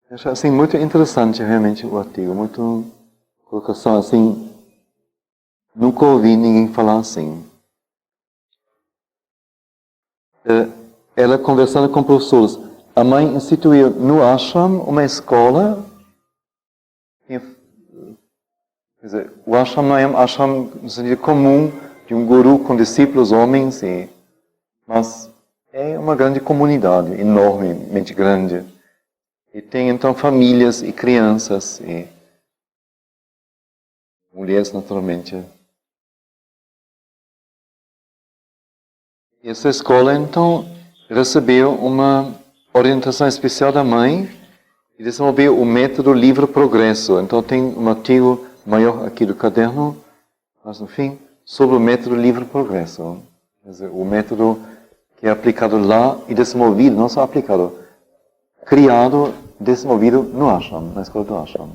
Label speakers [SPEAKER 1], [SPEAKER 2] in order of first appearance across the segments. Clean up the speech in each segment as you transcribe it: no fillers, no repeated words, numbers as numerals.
[SPEAKER 1] Eu acho assim, muito interessante realmente o artigo, muito colocação assim, nunca ouvi ninguém falar assim. Ela conversando com professores, a mãe instituiu no ashram uma escola. Quer dizer, o ashram não é um ashram no sentido comum de um guru com discípulos homens, mas é uma grande comunidade, enormemente grande. E tem então famílias e crianças e mulheres naturalmente. E essa escola então recebeu uma orientação especial da mãe e desenvolveu o método Livre Progresso. Então tem um artigo maior aqui do caderno, mas no fim, sobre o método Livre Progresso. Quer dizer, o método que é aplicado lá e desenvolvido, não só aplicado, criado, desenvolvido no ashram, na escola do ashram.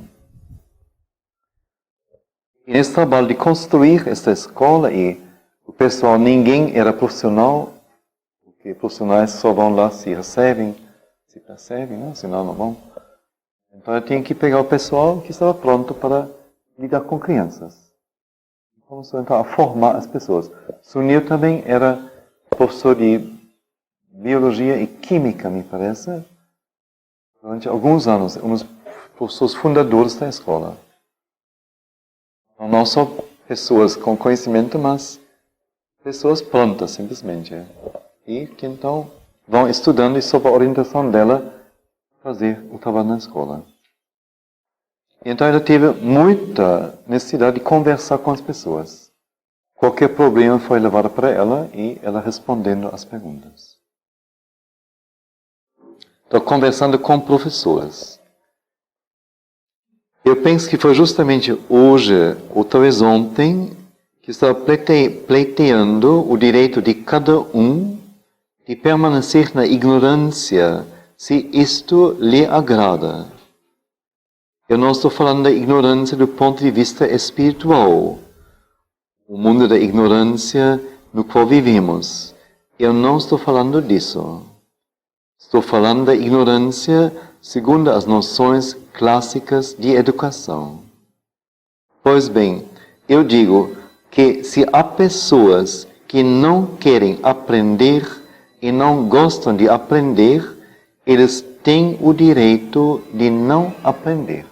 [SPEAKER 1] E nesse trabalho de construir esta escola, e o pessoal, ninguém era profissional, porque profissionais só vão lá se recebem, se percebem, não? Senão não vão. Então eu tinha que pegar o pessoal que estava pronto para lidar com crianças. Começou então a formar as pessoas. Sunil também era professor de biologia e química, me parece, durante alguns anos, um dos professores fundadores da escola. Não só pessoas com conhecimento, mas pessoas prontas, simplesmente. E que então vão estudando e sob a orientação dela fazer o trabalho na escola. E então ela teve muita necessidade de conversar com as pessoas. Qualquer problema foi levado para ela e ela respondendo às perguntas. Então, conversando com professores. Eu penso que foi justamente hoje, ou talvez ontem, que estava pleiteando o direito de cada um de permanecer na ignorância, se isto lhe agrada. Eu não estou falando da ignorância do ponto de vista espiritual, o mundo da ignorância no qual vivemos. Eu não estou falando disso. Estou falando da ignorância segundo as noções clássicas de educação. Pois bem, eu digo que se há pessoas que não querem aprender e não gostam de aprender, eles têm o direito de não aprender.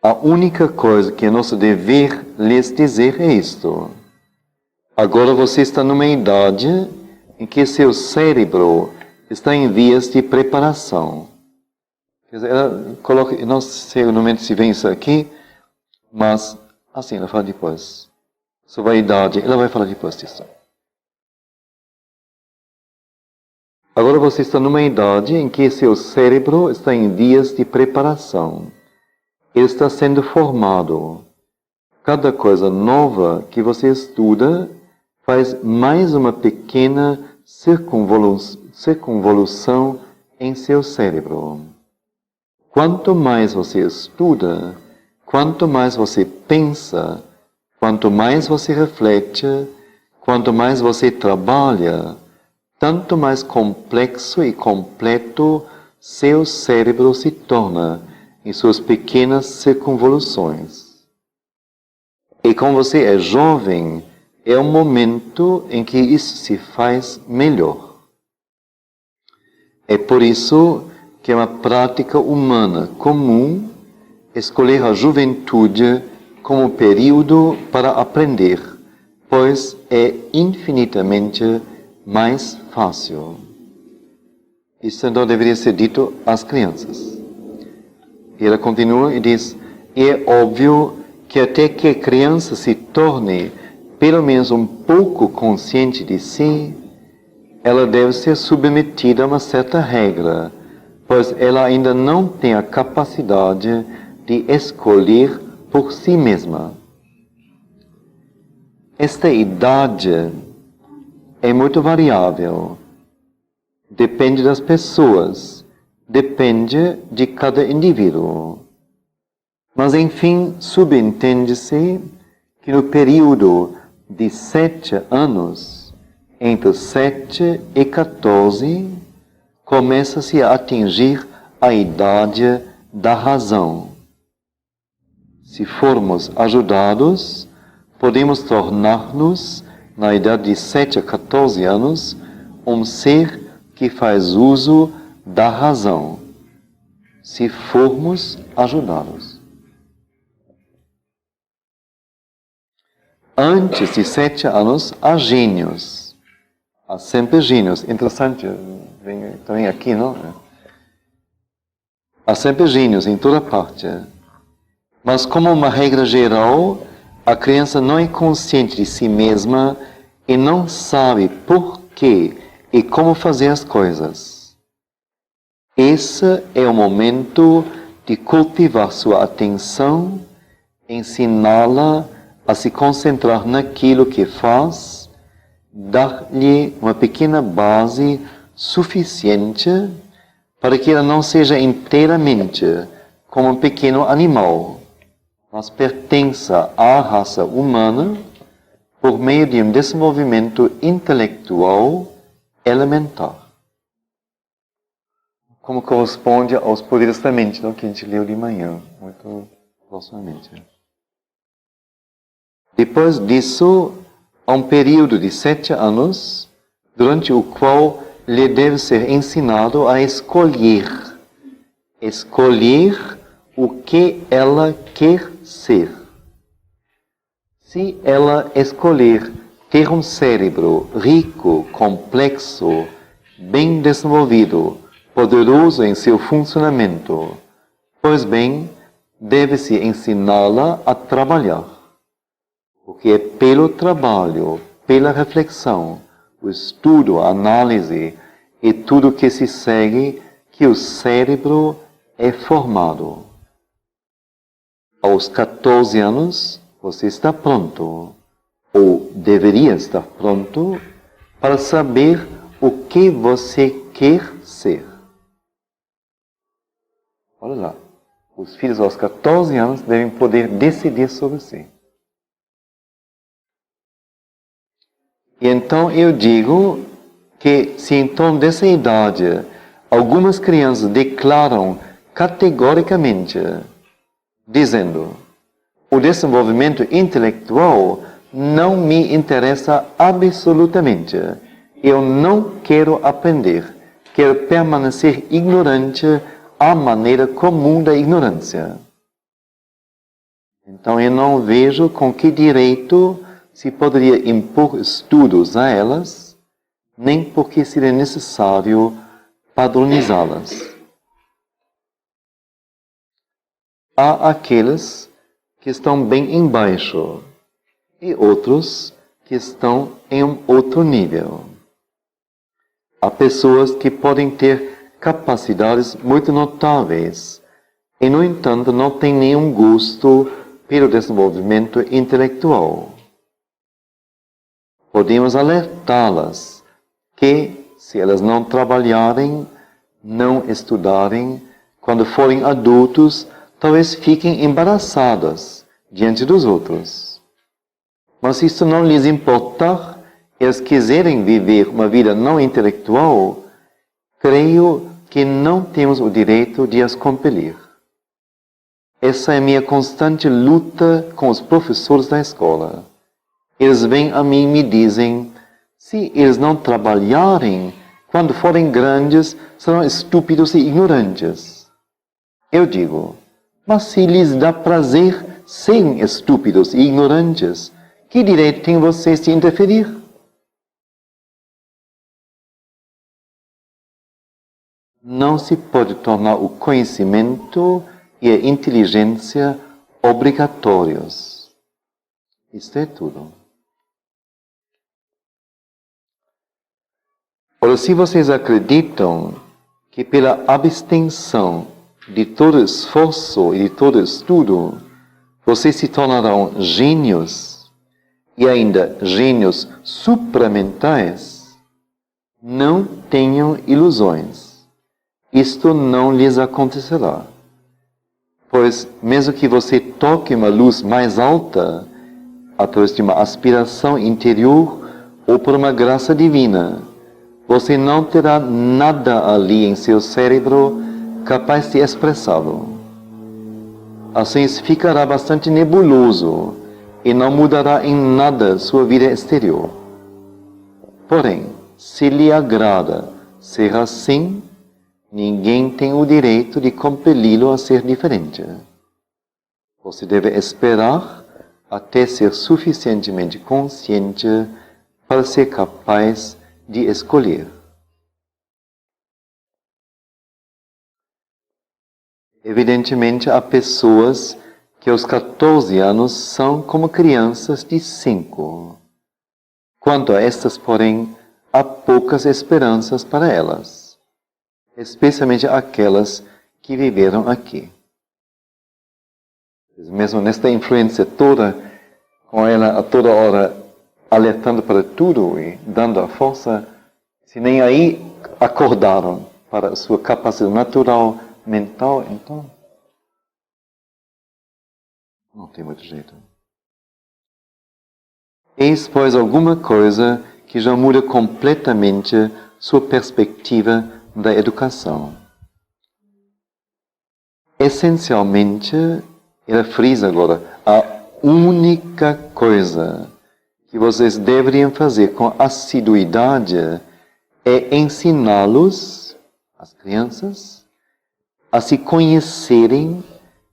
[SPEAKER 1] A única coisa que é nosso dever lhes dizer é isto. Agora você está numa idade em que seu cérebro está em vias de preparação. Quer dizer, ela coloca, não sei no momento se vem isso aqui, mas assim, ela fala depois. Sobre a idade, ela vai falar depois disso. Agora você está numa idade em que seu cérebro está em vias de preparação. Ele está sendo formado. Cada coisa nova que você estuda faz mais uma pequena circunvolução em seu cérebro. Quanto mais você estuda, quanto mais você pensa, quanto mais você reflete, quanto mais você trabalha, tanto mais complexo e completo seu cérebro se torna em suas pequenas circunvoluções. E como você é jovem, é o momento em que isso se faz melhor. É por isso que é uma prática humana comum escolher a juventude como período para aprender, pois é infinitamente mais fácil. Isso então deveria ser dito às crianças. E ela continua e diz, é óbvio que até que a criança se torne pelo menos um pouco consciente de si, ela deve ser submetida a uma certa regra, pois ela ainda não tem a capacidade de escolher por si mesma. Esta idade é muito variável, depende das pessoas, depende de cada indivíduo. Mas, enfim, subentende-se que no período de 7 anos, entre 7 e 14, começa-se a atingir a idade da razão. Se formos ajudados, podemos tornar-nos, na idade de 7 a 14 anos, um ser que faz uso da razão. Se formos ajudados. Antes de 7 anos, há gênios. Há sempre gênios. Interessante, vem também aqui, não? Há sempre gênios em toda parte. Mas, como uma regra geral, a criança não é consciente de si mesma e não sabe por quê e como fazer as coisas. Esse é o momento de cultivar sua atenção, ensiná-la a se concentrar naquilo que faz, dar-lhe uma pequena base suficiente para que ela não seja inteiramente como um pequeno animal, mas pertença à raça humana por meio de um desenvolvimento intelectual elementar. Como corresponde aos poderes da mente, não? Que a gente leu de manhã, muito proximamente. Depois disso, há um período de 7 anos, durante o qual lhe deve ser ensinado a escolher. Escolher o que ela quer ser. Se ela escolher ter um cérebro rico, complexo, bem desenvolvido, poderoso em seu funcionamento, pois bem, deve-se ensiná-la a trabalhar. Porque é pelo trabalho, pela reflexão, o estudo, a análise e tudo que se segue que o cérebro é formado. Aos 14 anos, você está pronto, ou deveria estar pronto, para saber o que você quer ser. Olha lá, os filhos aos 14 anos devem poder decidir sobre si. E então eu digo que se então dessa idade algumas crianças declaram categoricamente, dizendo: o desenvolvimento intelectual não me interessa absolutamente. Eu não quero aprender. Quero permanecer ignorante à maneira comum da ignorância. Então eu não vejo com que direito se poderia impor estudos a elas, nem porque seria necessário padronizá-las. Há aqueles que estão bem embaixo e outros que estão em um outro nível. Há pessoas que podem ter capacidades muito notáveis e, no entanto, não têm nenhum gosto pelo desenvolvimento intelectual. Podemos alertá-las que, se elas não trabalharem, não estudarem, quando forem adultos, talvez fiquem embaraçadas diante dos outros. Mas se isso não lhes importar, eles quiserem viver uma vida não intelectual, creio que não temos o direito de as compelir. Essa é a minha constante luta com os professores da escola. Eles vêm a mim e me dizem: se eles não trabalharem, quando forem grandes, serão estúpidos e ignorantes. Eu digo: mas se lhes dá prazer serem estúpidos e ignorantes, que direito têm vocês de interferir? Não se pode tornar o conhecimento e a inteligência obrigatórios. Isto é tudo. Ora, se vocês acreditam que pela abstenção de todo esforço e de todo estudo, vocês se tornarão gênios, e ainda gênios supramentais, não tenham ilusões. Isto não lhes acontecerá. Pois, mesmo que você toque uma luz mais alta, através de uma aspiração interior, ou por uma graça divina, você não terá nada ali em seu cérebro capaz de expressá-lo. Assim ficará bastante nebuloso e não mudará em nada sua vida exterior. Porém, se lhe agrada ser assim, ninguém tem o direito de compeli-lo a ser diferente. Você deve esperar até ser suficientemente consciente para ser capaz de escolher. Evidentemente, há pessoas que aos 14 anos são como crianças de 5. Quanto a estas, porém, há poucas esperanças para elas, especialmente aquelas que viveram aqui. Mesmo nesta influência toda, com ela a toda hora alertando para tudo e dando a força, se nem aí acordaram para a sua capacidade natural, mental, então não tem muito jeito. Eis, pois, alguma coisa que já muda completamente sua perspectiva da educação. Essencialmente, ela frisa agora, a única coisa que vocês deveriam fazer com assiduidade é ensiná-los, as crianças, a se conhecerem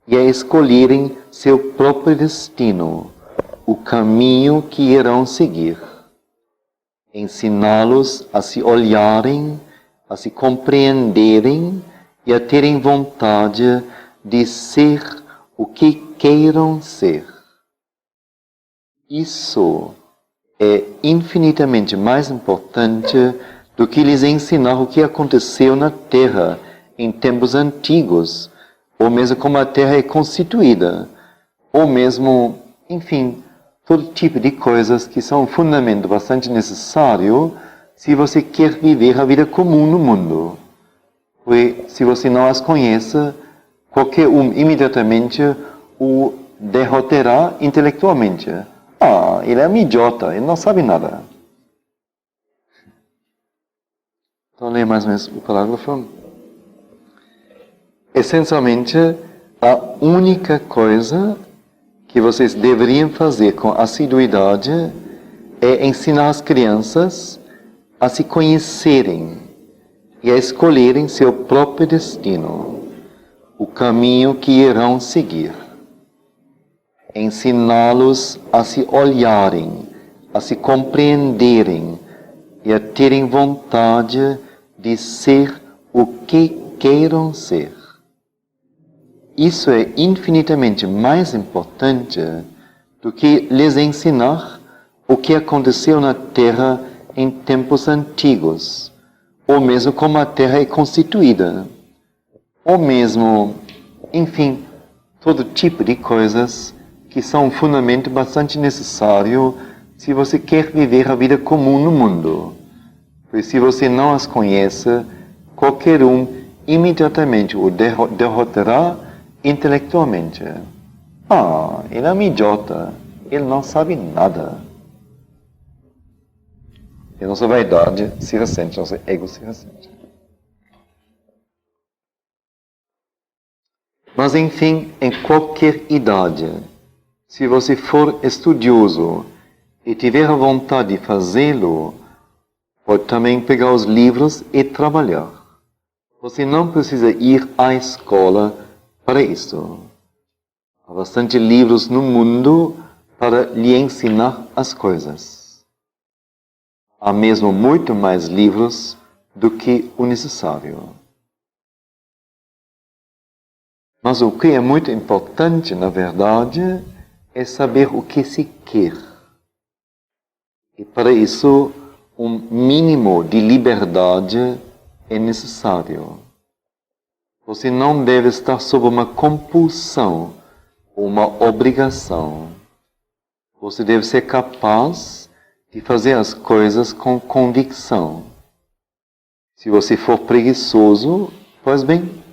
[SPEAKER 1] e a escolherem seu próprio destino, o caminho que irão seguir. Ensiná-los a se olharem, a se compreenderem e a terem vontade de ser o que queiram ser. Isso é infinitamente mais importante do que lhes ensinar o que aconteceu na Terra em tempos antigos, ou mesmo como a Terra é constituída, ou mesmo, enfim, todo tipo de coisas que são um fundamento bastante necessário se você quer viver a vida comum no mundo. Porque se você não as conhece, qualquer um imediatamente o derrotará intelectualmente. Ah, ele é um idiota, ele não sabe nada. Então, leia mais ou menos o parágrafo. Essencialmente, a única coisa que vocês deveriam fazer com assiduidade é ensinar as crianças a se conhecerem e a escolherem seu próprio destino, o caminho que irão seguir. Ensiná-los a se olharem, a se compreenderem e a terem vontade de ser o que queiram ser. Isso é infinitamente mais importante do que lhes ensinar o que aconteceu na Terra em tempos antigos, ou mesmo como a Terra é constituída, ou mesmo, enfim, todo tipo de coisas que são um fundamento bastante necessário se você quer viver a vida comum no mundo. Pois se você não as conhece, qualquer um imediatamente o derrotará intelectualmente. Ah, ele é um idiota, ele não sabe nada. E nossa vaidade se ressente, nosso ego se ressente. Mas enfim, em qualquer idade, se você for estudioso e tiver a vontade de fazê-lo, pode também pegar os livros e trabalhar. Você não precisa ir à escola para isso. Há bastante livros no mundo para lhe ensinar as coisas. Há mesmo muito mais livros do que o necessário. Mas o que é muito importante, na verdade, é saber o que se quer. E para isso, um mínimo de liberdade é necessário. Você não deve estar sob uma compulsão ou uma obrigação. Você deve ser capaz de fazer as coisas com convicção. Se você for preguiçoso, pois bem,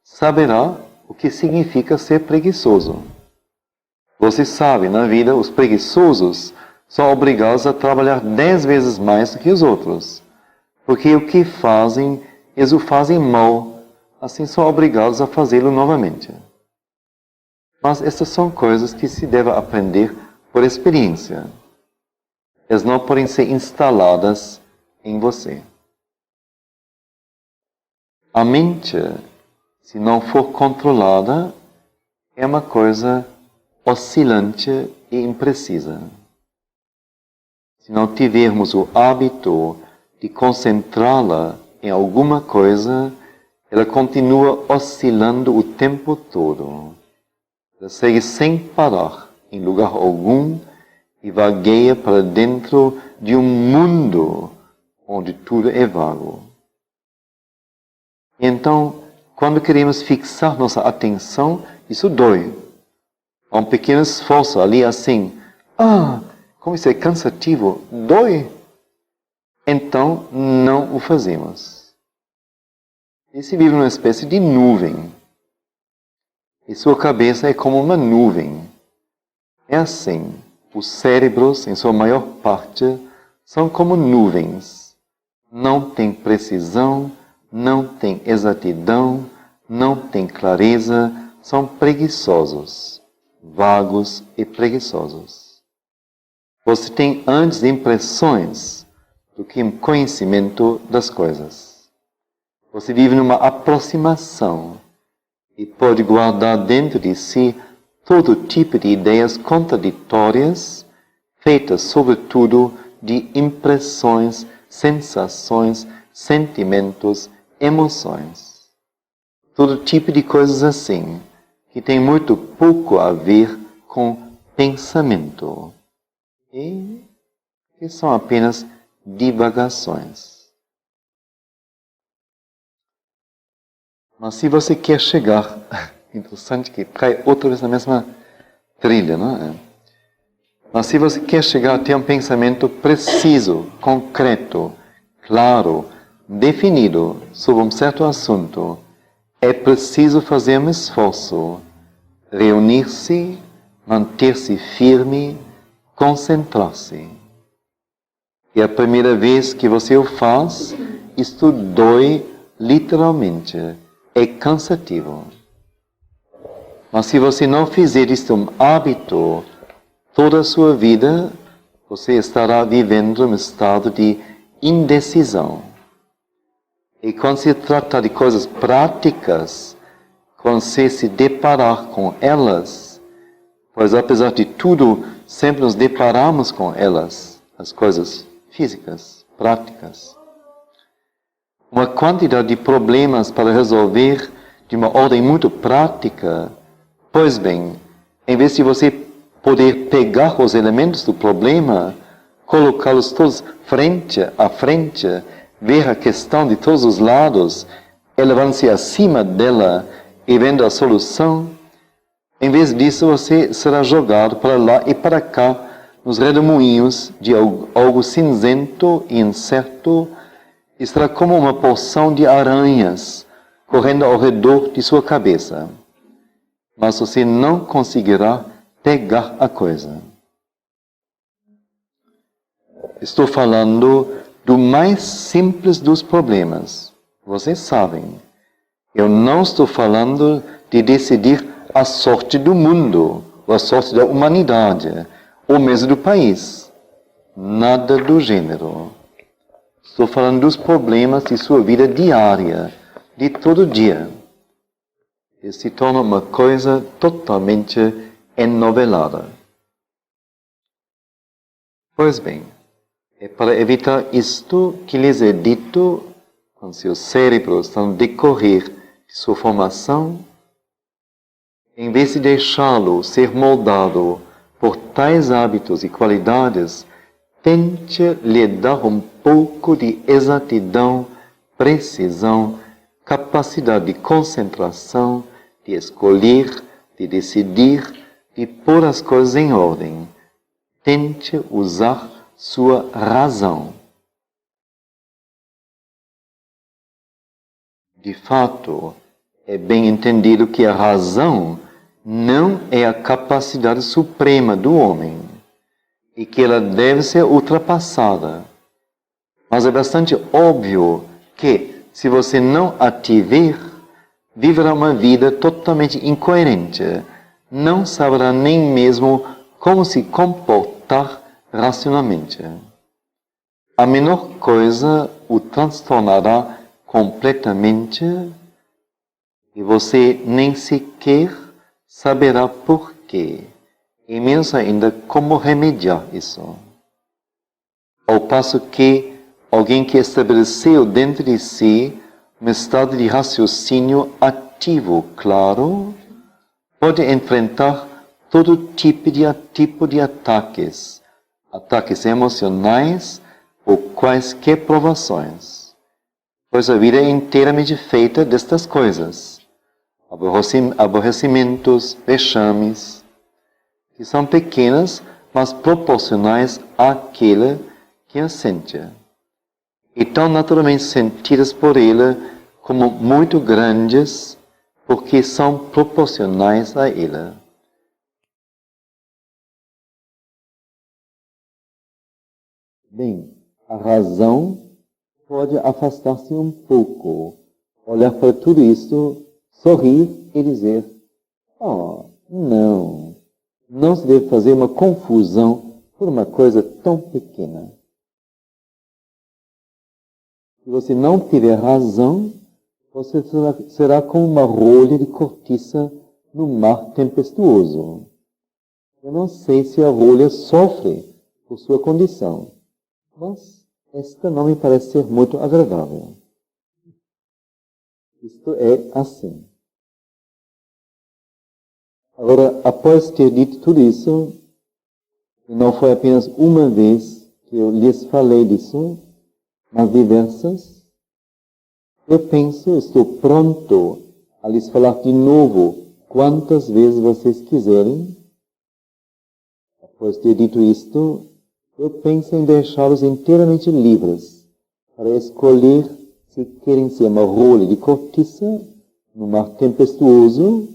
[SPEAKER 1] saberá o que significa ser preguiçoso. Você sabe, na vida, os preguiçosos são obrigados a trabalhar 10 vezes mais do que os outros. Porque o que fazem, eles o fazem mal, assim são obrigados a fazê-lo novamente. Mas essas são coisas que se deve aprender por experiência. Elas não podem ser instaladas em você. A mente, se não for controlada, é uma coisa oscilante e imprecisa. Se não tivermos o hábito de concentrá-la em alguma coisa, ela continua oscilando o tempo todo. Ela segue sem parar em lugar algum e vagueia para dentro de um mundo onde tudo é vago. Então, quando queremos fixar nossa atenção, isso dói. Há um pequeno esforço ali assim. Como isso é cansativo, dói. Então, não o fazemos. E se vive numa espécie de nuvem. E sua cabeça é como uma nuvem. É assim. Os cérebros, em sua maior parte, são como nuvens. Não tem precisão, não tem exatidão, não tem clareza, são preguiçosos, vagos e preguiçosos. Você tem antes impressões do que conhecimento das coisas. Você vive numa aproximação e pode guardar dentro de si todo tipo de ideias contraditórias, feitas sobretudo de impressões, sensações, sentimentos, emoções. Todo tipo de coisas assim, que tem muito pouco a ver com pensamento. E que são apenas divagações. Mas se você quer chegar, interessante que cai outra vez na mesma trilha, não é? Mas se você quer chegar a ter um pensamento preciso, concreto, claro, definido sobre um certo assunto, é preciso fazer um esforço, reunir-se, manter-se firme, concentrar-se. E a primeira vez que você o faz, isto dói literalmente, é cansativo. Mas se você não fizer isto um hábito, toda a sua vida você estará vivendo um estado de indecisão. E quando se trata de coisas práticas, quando você se deparar com elas, pois apesar de tudo, sempre nos deparamos com elas, as coisas físicas, práticas. Uma quantidade de problemas para resolver de uma ordem muito prática. Pois bem, em vez de você poder pegar os elementos do problema, colocá-los todos frente a frente, ver a questão de todos os lados, elevando-se acima dela e vendo a solução, em vez disso você será jogado para lá e para cá, nos redemoinhos de algo cinzento e incerto, e será como uma porção de aranhas correndo ao redor de sua cabeça. Mas você não conseguirá pegar a coisa. Estou falando do mais simples dos problemas. Vocês sabem. Eu não estou falando de decidir a sorte do mundo, ou a sorte da humanidade, ou mesmo do país. Nada do gênero. Estou falando dos problemas de sua vida diária, de todo dia. E se torna uma coisa totalmente enovelada. Pois bem, é para evitar isto que lhes é dito, quando seus cérebros estão no decorrer de sua formação, em vez de deixá-lo ser moldado por tais hábitos e qualidades, tente lhe dar um pouco de exatidão, precisão, capacidade de concentração, de escolher, de decidir, de pôr as coisas em ordem. Tente usar sua razão. De fato, é bem entendido que a razão não é a capacidade suprema do homem. e que ela deve ser ultrapassada. Mas é bastante óbvio que, se você não a tiver, viverá uma vida totalmente incoerente. Não saberá nem mesmo como se comportar racionalmente. A menor coisa o transtornará completamente e você nem sequer saberá por quê, e menos ainda como remediar isso. Ao passo que alguém que estabeleceu dentro de si um estado de raciocínio ativo, claro, pode enfrentar todo tipo de ataques emocionais ou quaisquer provações, pois a vida é inteiramente feita destas coisas, aborrecimentos, vexames, que são pequenas, mas proporcionais àquele que a sente, e tão naturalmente sentidas por ele como muito grandes, porque são proporcionais a ele. Bem, a razão pode afastar-se um pouco, olhar para tudo isso, sorrir e dizer: oh, não se deve fazer uma confusão por uma coisa tão pequena. Se você não tiver razão, você será como uma rolha de cortiça no mar tempestuoso. Eu não sei se a rolha sofre por sua condição, mas esta não me parece ser muito agradável. Isto é assim. Agora, após ter dito tudo isso, e não foi apenas uma vez que eu lhes falei disso, mas diversas, eu estou pronto a lhes falar de novo quantas vezes vocês quiserem. Após ter dito isto, eu penso em deixá-los inteiramente livres para escolher se querem ser uma rolha de cortiça no mar tempestuoso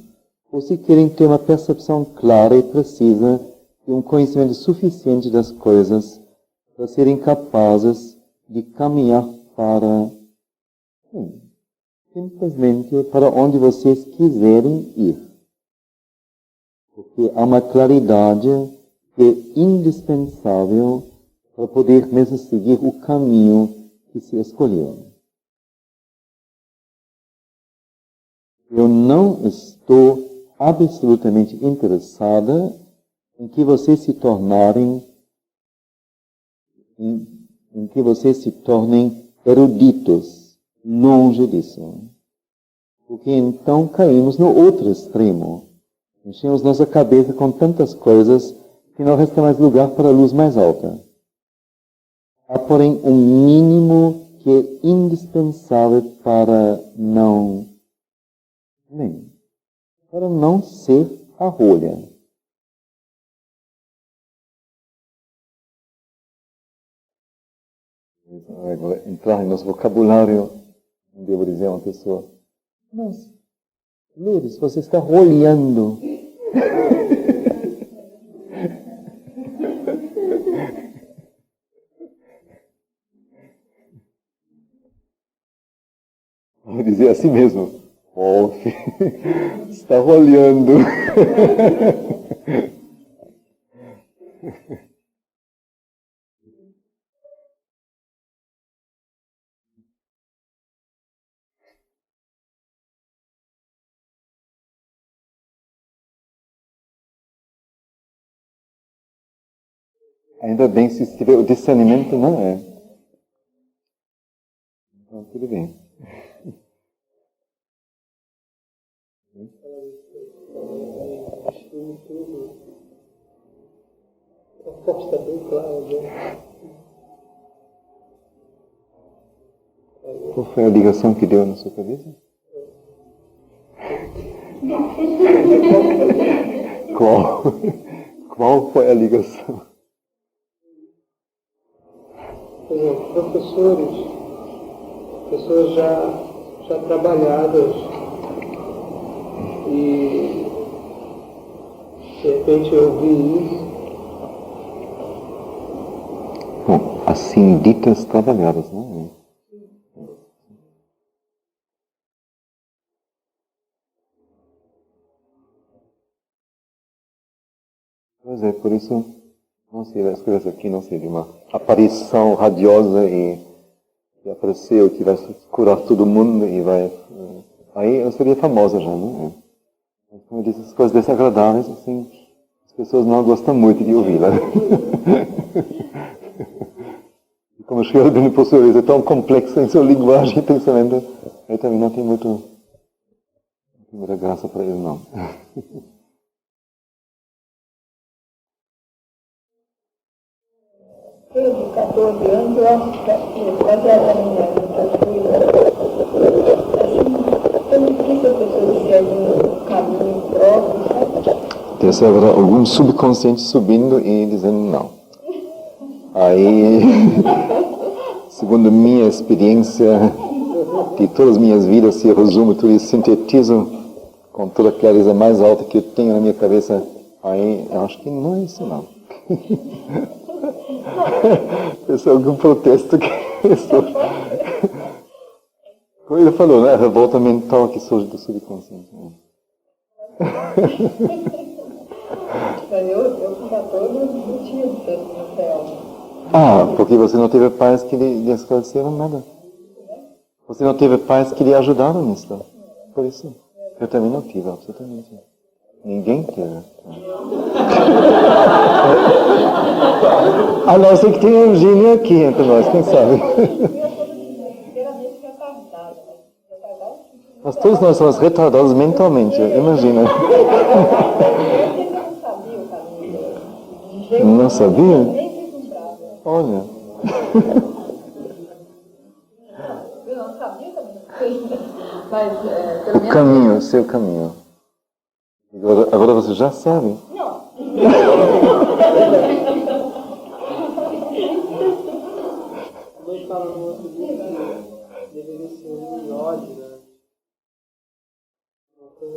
[SPEAKER 1] ou se querem ter uma percepção clara e precisa e um conhecimento suficiente das coisas para serem capazes de caminhar para, simplesmente para onde vocês quiserem ir. Porque há uma claridade que é indispensável para poder mesmo seguir o caminho que se escolheu. Eu não estou absolutamente interessada em que vocês se tornem eruditos, longe disso. Porque então caímos no outro extremo. Enchemos nossa cabeça com tantas coisas que não resta mais lugar para a luz mais alta. Há, porém, um mínimo que é indispensável para não ser a rolha. Agora, entrar em nosso vocabulário, devo dizer a uma pessoa: mas, Lourdes, você está rolhando. Vou dizer assim mesmo: Wolf, está rolhando. Ainda bem se tiver o discernimento, não é? Então, tudo bem.
[SPEAKER 2] A foto está bem clara, né?
[SPEAKER 1] Qual foi a ligação que deu na sua cabeça? Qual foi a ligação?
[SPEAKER 2] Por exemplo, pessoas já trabalhadas e de repente eu vi isso
[SPEAKER 1] assim ditas trabalhadas, não é? Pois é, por isso, não sei, as coisas aqui não sei, de uma aparição radiosa e apareceu que vai curar todo mundo e vai... Aí eu seria famosa já, não é? Mas, como eu disse, as coisas desagradáveis, assim, as pessoas não gostam muito de ouvi-la. E como a Sheridan, por sua vez, é tão complexa em sua linguagem e pensamento, aí também não tem muita graça para ele, não.
[SPEAKER 3] Eu, de 14 anos, eu acho que baseada na minha vida, assim, eu não sei se a pessoa segue um caminho próprio, sabe?
[SPEAKER 1] Tem essa agora algum subconsciente subindo e dizendo não. Aí, segundo minha experiência, de todas as minhas vidas, se eu resumo tudo e sintetizo com toda a clareza mais alta que eu tenho na minha cabeça, aí eu acho que não é isso não. Pessoal, algum protesto que como ele falou, né? A revolta mental que surge do subconsciente.
[SPEAKER 3] Mas eu com 14 não tinha tanto no céu.
[SPEAKER 1] Ah, porque você não teve pais que lhe esclareceram nada. Você não teve pais que lhe ajudaram nisso. Por isso. Eu também não tive, absolutamente. Ninguém teve. A não ser que tenha um gênio aqui entre nós, quem sabe? Mas todos nós somos retardados mentalmente, imagina. Não sabia? Olha.
[SPEAKER 3] Eu não sabia também. Mas, pelo menos...
[SPEAKER 1] O caminho, o seu caminho. Agora você já sabe.
[SPEAKER 3] Não.
[SPEAKER 2] Nós falamos no outro dia que deveria ser um yogi, né?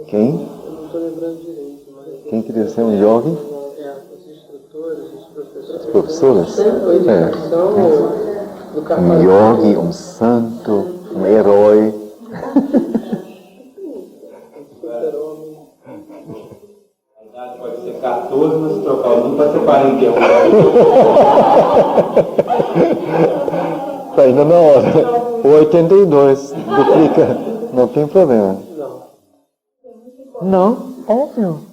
[SPEAKER 1] Quem?
[SPEAKER 2] Eu não estou lembrando direito, mas...
[SPEAKER 1] Quem queria ser um yogi?
[SPEAKER 2] Os instrutores, os professores.
[SPEAKER 1] Os professores?
[SPEAKER 2] Do
[SPEAKER 1] Um yogi, um santo, um herói.
[SPEAKER 2] super-homem.
[SPEAKER 4] A idade pode ser 14, mas se trocar o número vai ser 41.
[SPEAKER 1] Está ainda na hora. O 82, duplica. Não tem problema. Não, óbvio.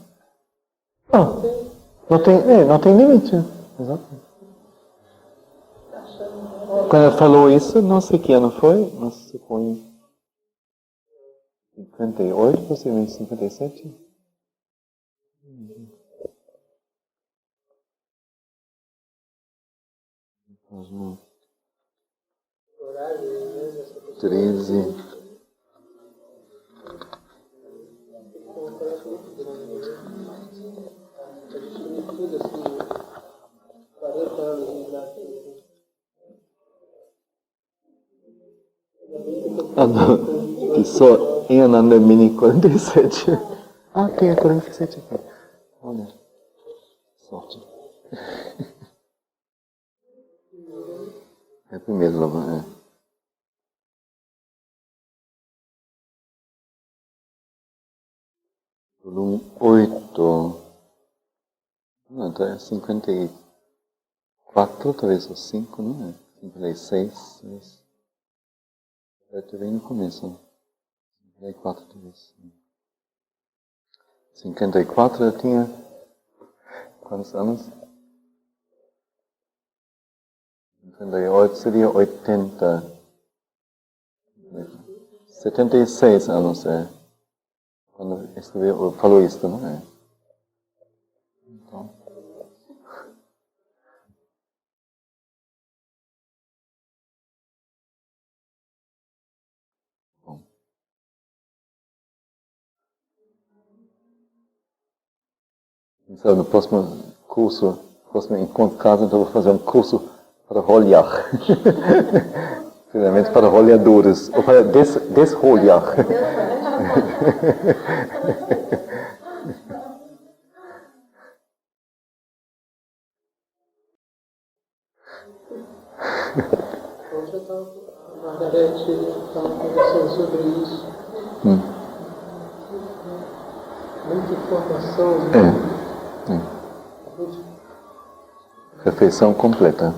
[SPEAKER 1] Não tem limite. Exato. Quando ela falou isso, não sei que ano foi, mas suponho 58, possivelmente 57. Uhum. 13.
[SPEAKER 2] Tudo assim, 40 anos de idade.
[SPEAKER 1] Ah, não. Que só em Ananda Mini 47. Ah, tem a 47 aqui. Olha. Sorte. É o primeiro, Lama. Volume 8. Não, então é 54, talvez, ou 5, não é? 56, talvez. Eu bem no começo. 54, talvez. 54 eu tinha... Quantos anos? 58 seria 80. 76 anos, é. Quando escreveu, falou isso, não é? Então... Bom. Então, no próximo curso, próximo encontro de casa, então eu vou fazer um curso para rolhar. Finalmente para rolhadores, ou para desrolhar.
[SPEAKER 2] Margarete estava conversando sobre isso. Muita informação.
[SPEAKER 1] Refeição completa.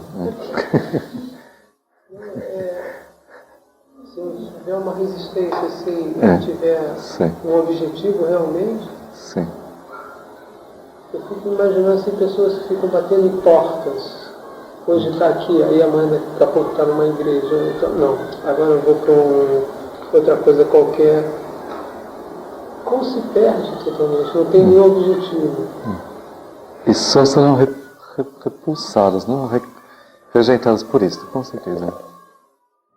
[SPEAKER 2] Se tiver uma resistência, se tiver um objetivo realmente, eu fico imaginando assim, pessoas que ficam batendo em portas. Hoje está aqui, aí amanhã daqui a pouco está numa igreja. Então, não, agora eu vou para outra coisa qualquer. Como se perde totalmente, não tem nenhum objetivo.
[SPEAKER 1] E só serão repulsadas, não rejeitadas por isso, com certeza.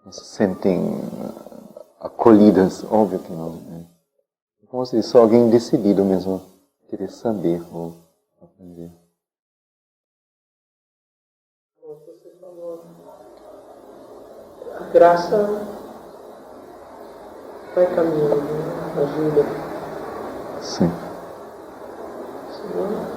[SPEAKER 1] Não se sentem acolhidas, óbvio que não. Como se só alguém decidido mesmo, querer saber ou aprender.
[SPEAKER 2] Você falou, a graça vai caminhando, ajuda.
[SPEAKER 1] Sim.
[SPEAKER 2] Senão,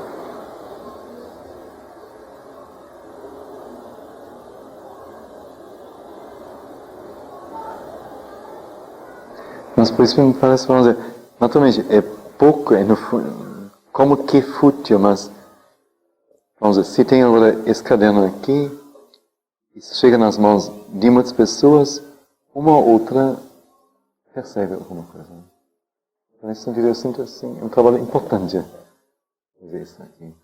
[SPEAKER 1] mas por isso me parece, vamos dizer, naturalmente, é pouco, é no fundo, como que fútil, mas, vamos dizer, se tem agora esse caderno aqui, isso chega nas mãos de muitas pessoas, uma ou outra percebe alguma coisa. Então, nesse sentido, eu sinto assim, um trabalho importante fazer isso aqui.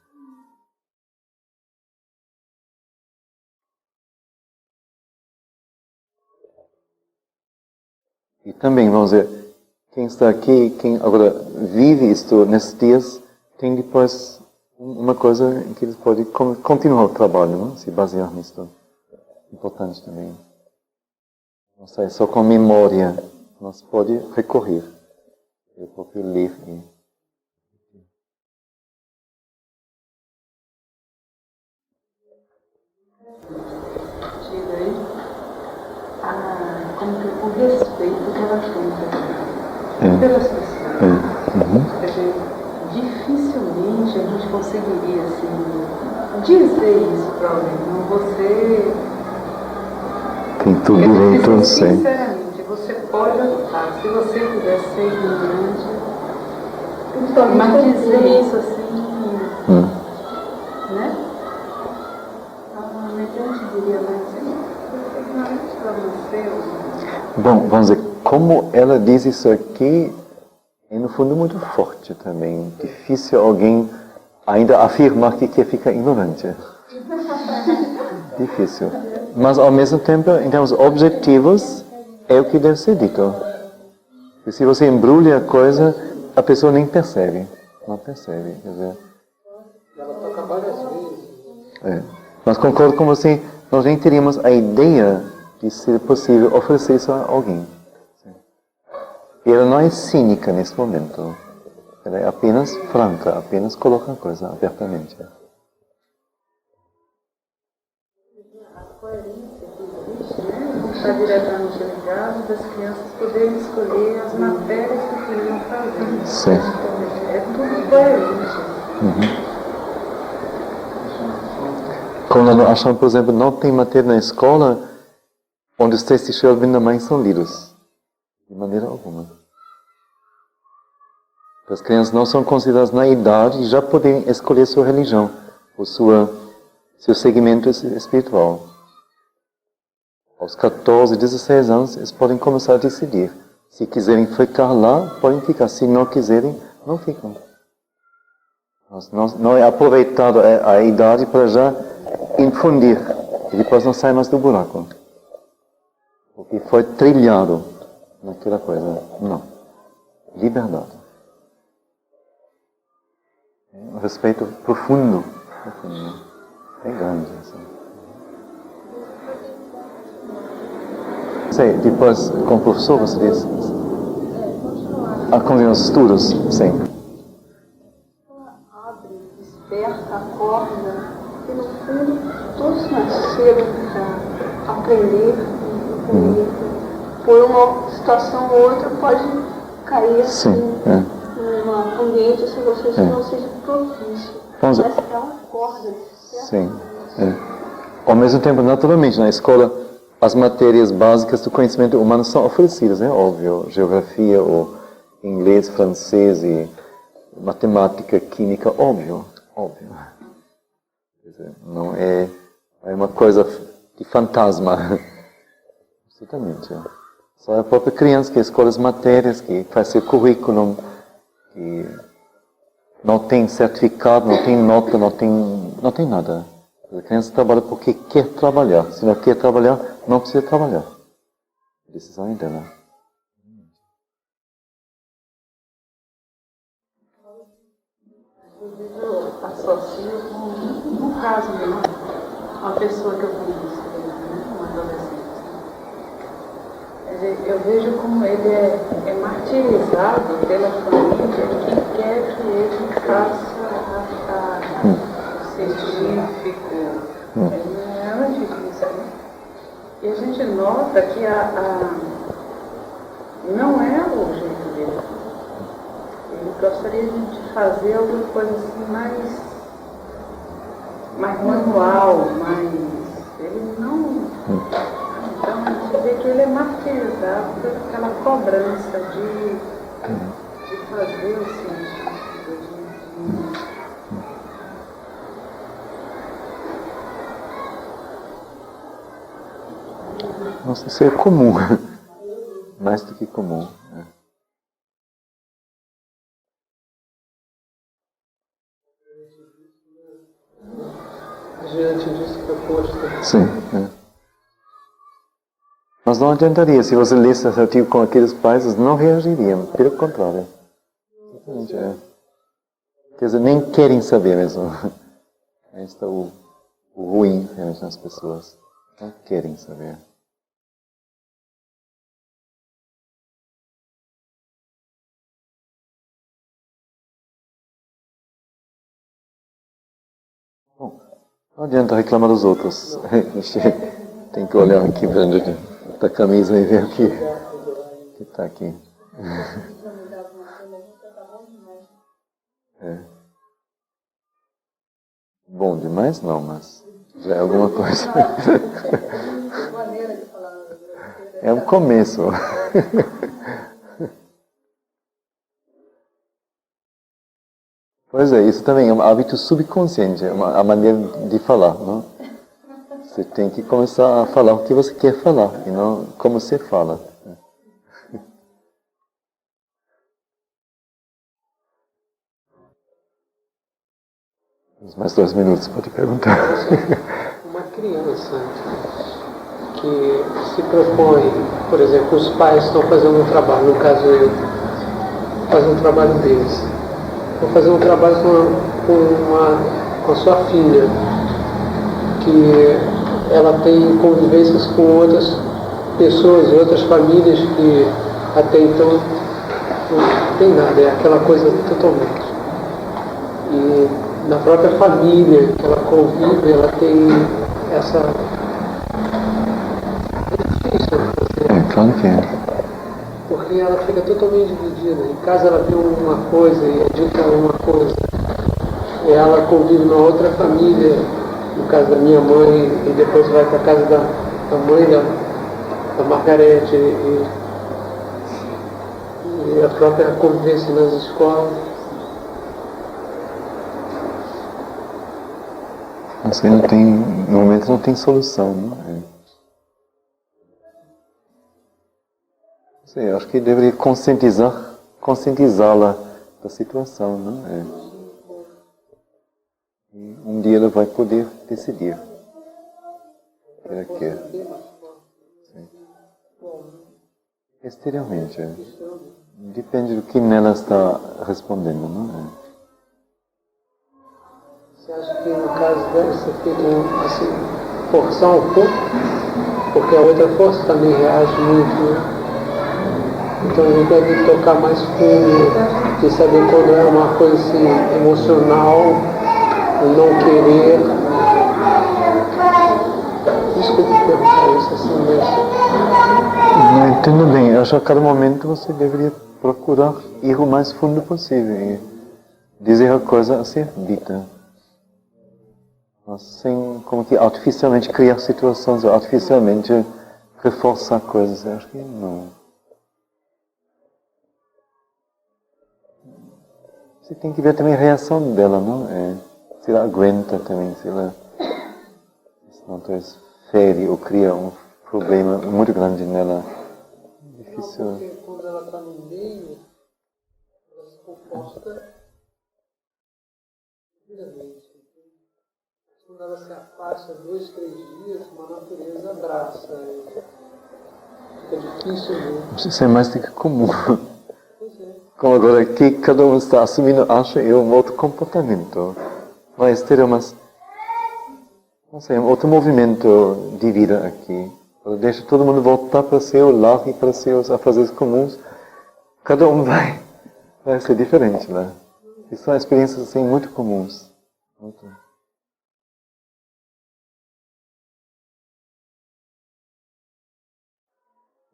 [SPEAKER 1] E também, vamos dizer, quem está aqui, quem agora vive isto nesses dias, tem depois uma coisa em que eles podem continuar o trabalho, não? Se basear nisto. Importante também. Não sei, só com memória, nós pode recorrer. Eu próprio ler.
[SPEAKER 3] Como que o respeito que ela tem pelas pessoas. Quer dizer, dificilmente a gente conseguiria assim, dizer isso para alguém. Não, você
[SPEAKER 1] tem tudo direito, sim.
[SPEAKER 3] Sinceramente, você pode optar. Se você quiser ser ignorante, mas dizer isso assim, né? Mas eu te diria, mas ignorante para você.
[SPEAKER 1] Bom, vamos dizer, como ela diz isso aqui, é no fundo muito forte também. Difícil alguém ainda afirmar que quer ficar ignorante. Difícil. Mas ao mesmo tempo, em termos objetivos, é o que deve ser dito. E se você embrulha a coisa, a pessoa nem percebe. Não percebe. Quer dizer.
[SPEAKER 2] ela toca várias vezes.
[SPEAKER 1] Mas concordo com você, nós nem teríamos a ideia de ser possível oferecer isso a alguém. E ela não é cínica nesse momento. Ela é apenas franca, apenas coloca a coisa abertamente.
[SPEAKER 3] Está diretamente ligado das crianças poderem escolher as matérias que queriam fazer.
[SPEAKER 1] Sim.
[SPEAKER 3] É tudo coerente.
[SPEAKER 1] Quando nós achamos, por exemplo, não tem matéria na escola onde os textos de Schelling da mãe são lidos. De maneira alguma. As crianças não são consideradas na idade e já podem escolher sua religião, ou seu segmento espiritual. Aos 14, 16 anos, eles podem começar a decidir. Se quiserem ficar lá, podem ficar. Se não quiserem, não ficam. Não é aproveitado a idade para já infundir. E depois não sai mais do buraco. Porque foi trilhado naquela coisa. Não. Liberdade. Um respeito profundo. É grande. Assim. Sei, depois com o professor você diz? Continua os estudos? Sim.
[SPEAKER 3] Abre, desperta, acorda, e no fundo todos nasceram para aprender, por uma situação ou outra pode cair assim, num ambiente se você não seja propício. Mas ela acorda, desperta.
[SPEAKER 1] Sim. Ao mesmo tempo, naturalmente, na escola, as matérias básicas do conhecimento humano são oferecidas, é óbvio. Geografia, ou inglês, francês e matemática, química, óbvio. Quer dizer, não é uma coisa de fantasma. Absolutamente. Só a própria criança que escolhe as matérias, que faz seu currículo, que não tem certificado, não tem nota, não tem nada. A criança trabalha porque quer trabalhar. Se não quer trabalhar, não precisa trabalhar. Decisão dela.
[SPEAKER 3] Eu associo com um caso mesmo, uma pessoa que eu conheço, um adolescente. Eu vejo como ele é martirizado pela família que quer que ele faça o científico. É muito difícil, né? E a gente nota que não é o jeito dele. Ele gostaria de fazer alguma coisa assim mais manual, ele não. Então a gente vê que ele é martirizado por aquela cobrança de fazer o científico,
[SPEAKER 1] Nossa, isso é comum. Mais do que comum.
[SPEAKER 2] Diante disso proposto.
[SPEAKER 1] Sim. Mas não adiantaria, se você lesse esse artigo com aqueles pais, eles não reagiriam, pelo contrário. Quer dizer, nem querem saber mesmo. Aí está o ruim realmente nas pessoas. Não querem saber. Bom, não adianta reclamar dos outros. A gente tem que olhar aqui para dentro da camisa e ver o que está aqui. Bom demais não, mas já é alguma coisa. É um começo. Pois é, isso também é um hábito subconsciente, é a maneira de falar, não? Você tem que começar a falar o que você quer falar, e não como você fala. Mais 2 minutos, pode perguntar.
[SPEAKER 2] Uma criança que se propõe, por exemplo, os pais estão fazendo um trabalho, no caso eu, fazer um trabalho deles. Vou fazer um trabalho com a sua filha, que ela tem convivências com outras pessoas e outras famílias que até então não tem nada, é aquela coisa totalmente. E na própria família que ela convive, ela tem essa... É difícil fazer.
[SPEAKER 1] Claro que é.
[SPEAKER 2] Porque ela fica totalmente dividida. Em casa ela vê uma coisa e é dita uma coisa. E ela convive numa outra família, no caso da minha mãe, e depois vai para a casa da mãe da Margarete, e a própria convivência nas escolas.
[SPEAKER 1] Assim não tem, no momento não tem solução, não é? Eu acho que deveria conscientizá-la da situação, não é? E um dia ela vai poder decidir o que ela quer. Sim. Exteriormente, é. Depende do que nela está respondendo, não é?
[SPEAKER 2] Você acha que no caso deve ser feito assim, forçar um pouco? Porque a outra força também reage muito, né? Então a gente deve tocar mais fundo e saber quando é uma coisa assim, emocional, não querer. Desculpe perguntar isso assim mesmo.
[SPEAKER 1] Não entendo bem. Eu acho que a cada momento você deveria procurar ir o mais fundo possível e dizer a coisa a ser dita. Mas sem como que artificialmente criar situações, artificialmente reforçar coisas, eu acho que não. Você tem que ver também a reação dela, não? Se ela aguenta também, se ela não talvez fere ou cria um problema muito grande nela. Difícil.
[SPEAKER 2] Não, porque quando ela está no meio, ela se comporta divinamente. Quando ela se afasta 2, 3 dias, uma natureza abraça. Fica difícil mesmo.
[SPEAKER 1] Isso é mais do que comum.
[SPEAKER 2] Pois é.
[SPEAKER 1] Como agora aqui cada um está assumindo, acha eu, um outro comportamento. Mas ter não sei, um outro movimento de vida aqui. Deixa todo mundo voltar para seu lar e para seus afazeres comuns. Cada um vai ser diferente, né? E são experiências assim muito comuns. Muito.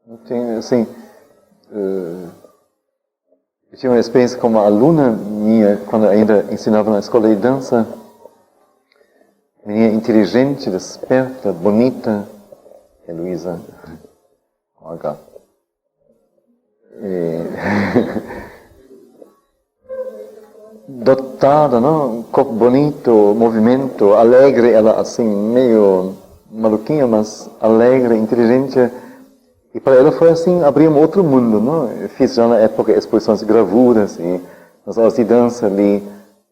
[SPEAKER 1] Eu tenho, assim, eu tive uma experiência com uma aluna minha, quando ainda ensinava na escola de dança. Menina inteligente, desperta, bonita, Heloísa, com H. Dotada, não? Um corpo bonito, movimento, alegre, ela assim, meio maluquinha, mas alegre, inteligente. E para ela foi assim, abrir um outro mundo, não? Eu fiz já na época exposições de gravuras e nas aulas de dança, li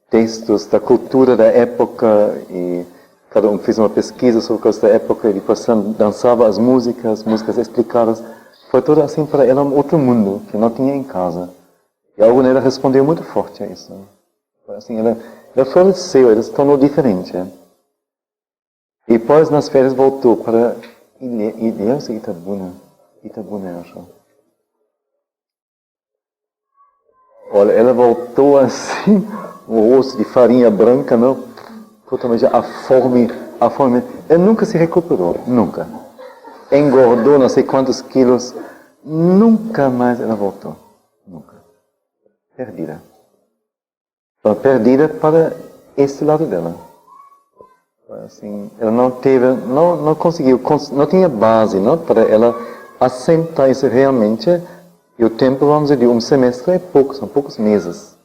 [SPEAKER 1] textos da cultura da época e cada um fez uma pesquisa sobre coisas da época e depois dançava as músicas explicadas. Foi tudo assim para ela um outro mundo que não tinha em casa. E algo nela respondeu muito forte a isso. Foi assim, ela floresceu, ela se tornou diferente. E depois nas férias voltou para Ilhéus e Itabuna, acho. Olha, ela voltou assim, o rosto de farinha branca, não? Totalmente a forma. Ela nunca se recuperou, nunca. Engordou não sei quantos quilos, nunca mais ela voltou. Nunca. Perdida. Perdida para esse lado dela. Assim, ela não conseguiu, não tinha base, não, para ela assentar isso realmente. E o tempo, vamos dizer, de um semestre é pouco, são poucos meses.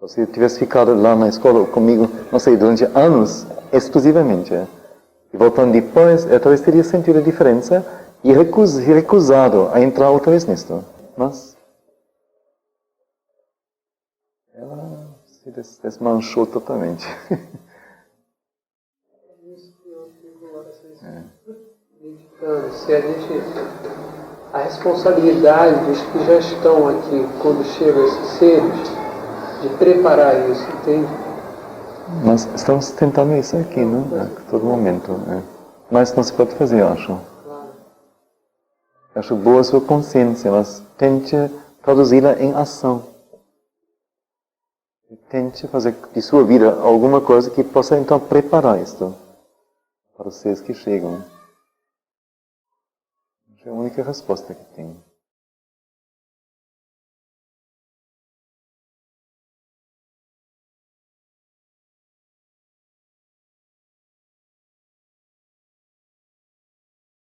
[SPEAKER 1] Se eu tivesse ficado lá na escola comigo, não sei, durante anos, exclusivamente. E voltando depois, eu talvez teria sentido a diferença e recusado a entrar outra vez nisto. Mas ela se desmanchou totalmente.
[SPEAKER 2] A responsabilidade dos que já estão aqui, quando chegam esses seres, de preparar isso, entende?
[SPEAKER 1] Mas estamos tentando isso aqui, não? A todo momento. Mas não se pode fazer, eu acho.
[SPEAKER 2] Claro.
[SPEAKER 1] Eu acho boa a sua consciência, mas tente traduzi-la em ação. Tente fazer de sua vida alguma coisa que possa então preparar isto para os seres que chegam. É a única resposta que tenho.